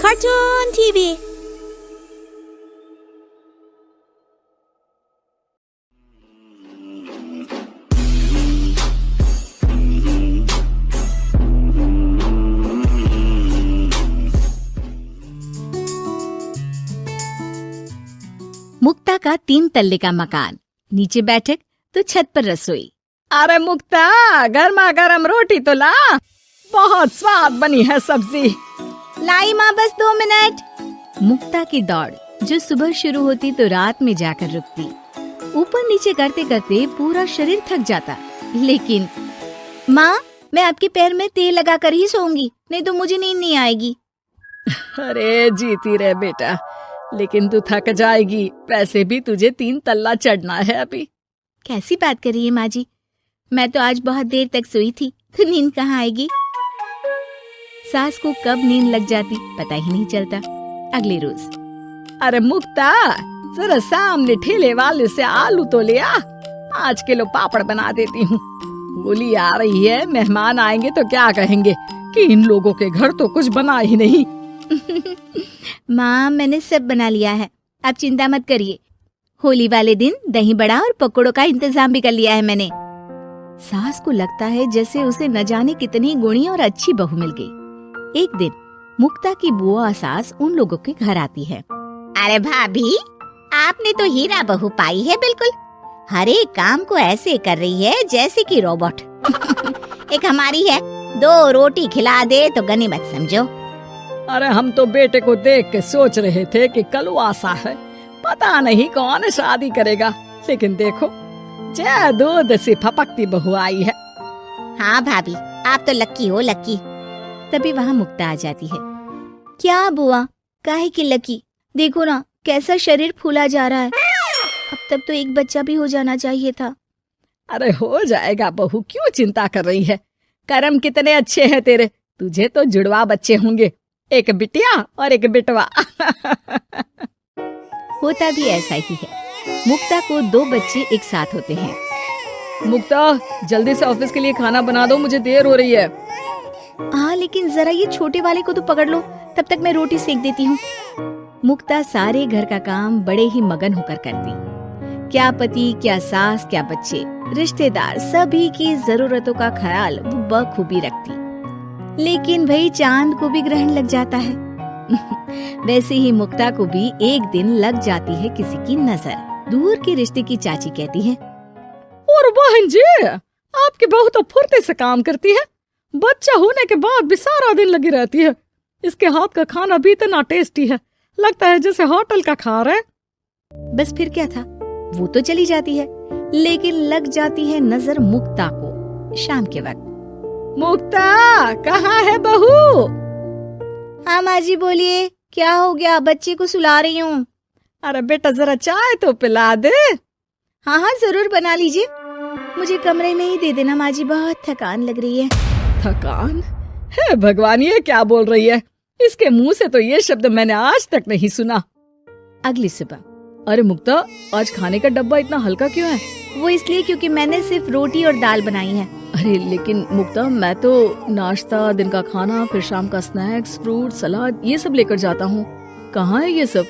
Cartoon TV. मुक्ता का 3 तल्ले का मकान, नीचे बैठक तो छत पर रसोई। अरे मुक्ता, गर्मा गर्म रोटी तो ला, बहुत स्वाद बनी है सब्जी। लाई माँ, बस 2 मिनट। मुक्ता की दौड़ जो सुबह शुरू होती तो रात में जाकर रुकती। ऊपर नीचे करते करते पूरा शरीर थक जाता, लेकिन माँ, मैं आपके पैर में तेल लगा कर ही सोऊंगी, नहीं तो मुझे नींद नहीं आएगी। अरे जीती रहे बेटा, लेकिन तू थक जाएगी, वैसे भी तुझे 3 तल्ला चढ़ना है अभी। कैसी बात कर रही है माँ जी, मैं तो आज बहुत देर तक सोई थी, तो नींद कहाँ आएगी। सास को कब नींद लग जाती पता ही नहीं चलता। अगले रोज, अरे मुक्ता, जरा सामने ठेले वाले से आलू तो ले आ, 5 किलो पापड़ बना देती हूँ। होली आ रही है, मेहमान आएंगे तो क्या कहेंगे कि इन लोगों के घर तो कुछ बना ही नहीं। माँ, मैंने सब बना लिया है, आप चिंता मत करिए। होली वाले दिन दही बड़ा और पकौड़ों का इंतजाम भी कर लिया है मैंने। सास को लगता है जैसे उसे न जाने कितनी गुणी और अच्छी बहू मिल गई। एक दिन मुक्ता की बुआ सास उन लोगों के घर आती है। अरे भाभी, आपने तो हीरा बहू पाई है बिल्कुल। हर एक काम को ऐसे कर रही है जैसे कि रोबोट। एक हमारी है, 2 रोटी खिला दे तो गनीमत समझो। अरे हम तो बेटे को देख के सोच रहे थे कि कलवासा है, पता नहीं कौन शादी करेगा, लेकिन देखो जय दूध सी फपकती बहू आई है। हाँ भाभी, आप तो लक्की हो, लक्की। तभी वहाँ मुक्ता आ जाती है। क्या बुआ, काहे की लकी, देखो ना कैसा शरीर फूला जा रहा है। अब तक तो एक बच्चा भी हो जाना चाहिए था। अरे हो जाएगा बहू, क्यों चिंता कर रही है। कर्म कितने अच्छे हैं तेरे, तुझे तो जुड़वा बच्चे होंगे, एक बिटिया और एक बिटवा। होता भी ऐसा ही है। मुक्ता को 2 बच्चे एक साथ होते हैं। मुक्ता, जल्दी से ऑफिस के लिए खाना बना दो, मुझे देर हो रही है। हाँ, लेकिन जरा ये छोटे वाले को तो पकड़ लो, तब तक मैं रोटी सेक देती हूँ। मुक्ता सारे घर का काम बड़े ही मगन होकर करती। क्या पति, क्या सास, क्या बच्चे, रिश्तेदार, सभी की जरूरतों का ख्याल वो बखूबी रखती। लेकिन भाई चांद को भी ग्रहण लग जाता है। वैसे ही मुक्ता को भी एक दिन लग जाती है किसी की नजर। दूर के रिश्ते की चाची कहती है, और बहन जी, आपकी बहू तो फुर्ती से काम करती है, बच्चा होने के बाद भी सारा दिन लगी रहती है। इसके हाथ का खाना भी इतना टेस्टी है, लगता है जैसे होटल का खा रहे। बस फिर क्या था, वो तो चली जाती है, लेकिन लग जाती है नजर मुक्ता को शाम के वक्त। मुक्ता, कहाँ है बहू? हाँ माँ जी, बोलिए, क्या हो गया? बच्चे को सुला रही हूँ। अरे बेटा, जरा चाय तो पिला दे। हाँ हाँ, जरूर बना लीजिए, मुझे कमरे में ही दे देना माँ जी, बहुत थकान लग रही है। थकान? हे भगवान, ये क्या बोल रही है? इसके मुंह से तो ये शब्द मैंने आज तक नहीं सुना। अगली सुबह, अरे मुक्ता, आज खाने का डब्बा इतना हल्का क्यों है? वो इसलिए क्योंकि मैंने सिर्फ रोटी और दाल बनाई है। अरे लेकिन मुक्ता, मैं तो नाश्ता, दिन का खाना, फिर शाम का स्नैक्स, फ्रूट, सलाद, ये सब लेकर जाता हूँ। कहाँ है ये सब?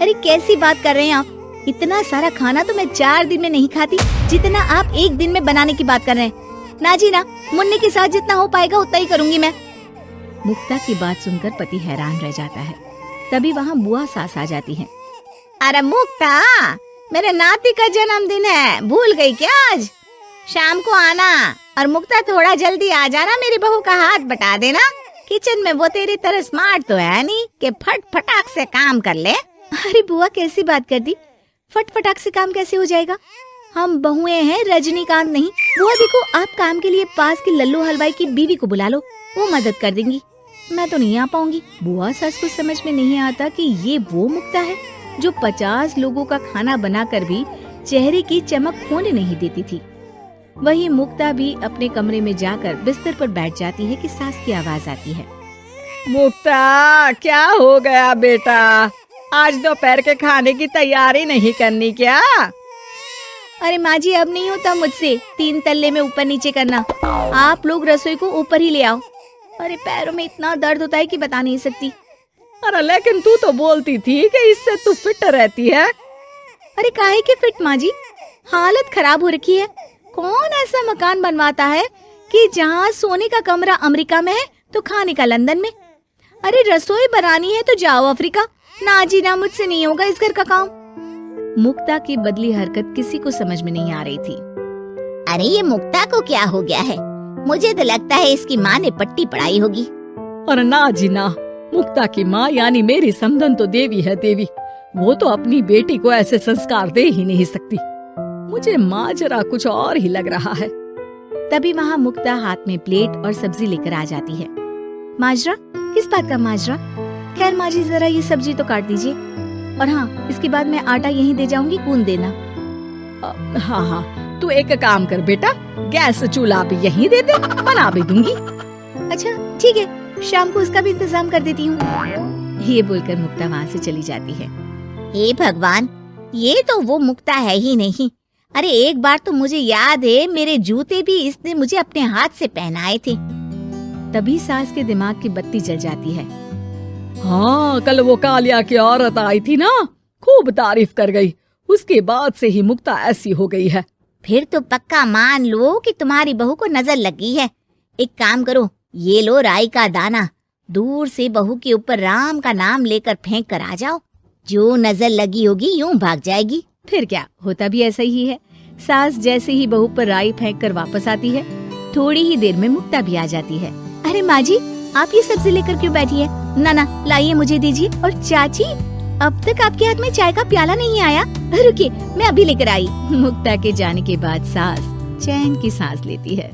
अरे कैसी बात कर रहे हैं आप, इतना सारा खाना तो मैं 4 दिन में नहीं खाती, जितना आप 1 दिन में बनाने की बात कर रहे हैं। ना जी ना, मुन्ने के साथ जितना हो पाएगा उतना ही करूंगी मैं। मुक्ता की बात सुनकर पति हैरान रह जाता है। तभी वहाँ बुआ सास आ जाती है। अरे मुक्ता, मेरे नाती का जन्मदिन है, भूल गई क्या? आज शाम को आना, और मुक्ता थोड़ा जल्दी आ जाना, मेरी बहू का हाथ बटा देना। किचन में वो तेरी तरह स्मार्ट तो है नहीं कि फट फटाक से काम कर ले। अरे बुआ, कैसी बात कर दी, फट फटाक से काम कैसे हो जाएगा? हम बहुएं हैं, रजनीकांत नहीं। बुआ देखो, आप काम के लिए पास के लल्लू हलवाई की बीवी को बुला लो, वो मदद कर देंगी, मैं तो नहीं आ पाऊंगी। बुआ सास को समझ में नहीं आता कि ये वो मुक्ता है जो 50 लोगों का खाना बनाकर भी चेहरे की चमक खोने नहीं देती थी। वही मुक्ता भी अपने कमरे में जाकर बिस्तर पर बैठ जाती है कि सास की आवाज आती है। मुक्ता, क्या हो गया बेटा? आज दोपहर के खाने की तैयारी नहीं करनी क्या? अरे माँ जी, अब नहीं होता मुझसे 3 तल्ले में ऊपर नीचे करना, आप लोग रसोई को ऊपर ही ले आओ। अरे पैरों में इतना दर्द होता है कि बता नहीं सकती। अरे लेकिन तू तो बोलती थी कि इससे तू फिट रहती है। अरे काहे के फिट माँ जी, हालत खराब हो रखी है। कौन ऐसा मकान बनवाता है कि जहाँ सोने का कमरा अमेरिका में है तो खाने का लंदन में। अरे रसोई बनानी है तो जाओ अफ्रीका। ना जी ना, मुझसे नहीं होगा इस घर का काम। मुक्ता की बदली हरकत किसी को समझ में नहीं आ रही थी। अरे ये मुक्ता को क्या हो गया है? मुझे तो लगता है इसकी माँ ने पट्टी पढ़ाई होगी। और ना जी ना, मुक्ता की माँ यानी मेरी समधन तो देवी है देवी। वो तो अपनी बेटी को ऐसे संस्कार दे ही नहीं सकती। मुझे माजरा कुछ और ही लग रहा है। तभी वहाँ मुक्ता हाथ में प्लेट और सब्जी लेकर आ जाती है। माजरा? किस बात का माजरा? खैर माँ जी, जरा ये सब्जी तो काट दीजिए। और हाँ, इसके बाद मैं आटा यहीं दे जाऊंगी, गूंद देना। हाँ हाँ, तू एक काम कर बेटा, गैस चूल्हा भी यहीं दे दे, बना भी दूंगी। अच्छा ठीक है, शाम को उसका भी इंतजाम कर देती हूँ। ये बोलकर मुक्ता वहाँ से चली जाती है। हे भगवान, ये तो वो मुक्ता है ही नहीं। अरे एक बार तो मुझे याद है, मेरे जूते भी इसने मुझे अपने हाथ से पहनाए थे। तभी सास के दिमाग की बत्ती जल जाती है। हाँ, कल वो कालिया की औरत आई थी ना, खूब तारीफ कर गई। उसके बाद से ही मुक्ता ऐसी हो गई है। फिर तो पक्का मान लो कि तुम्हारी बहू को नजर लगी है। एक काम करो, ये लो राई का दाना, दूर से बहू के ऊपर राम का नाम लेकर फेंक कर आ जाओ। जो नजर लगी होगी यूं भाग जाएगी। फिर क्या, होता भी ऐसा ही है। सास जैसे ही बहू पर राई फेंक कर वापस आती है, थोड़ी ही देर में मुक्ता भी आ जाती है। अरे माँ जी, आप ये सब्जी लेकर क्यों बैठी है? ना ना, लाइए मुझे दीजिए। और चाची, अब तक आपके हाथ में चाय का प्याला नहीं आया। रुकिए, मैं अभी लेकर आई। मुक्ता के जाने के बाद सास चैन की सांस लेती है।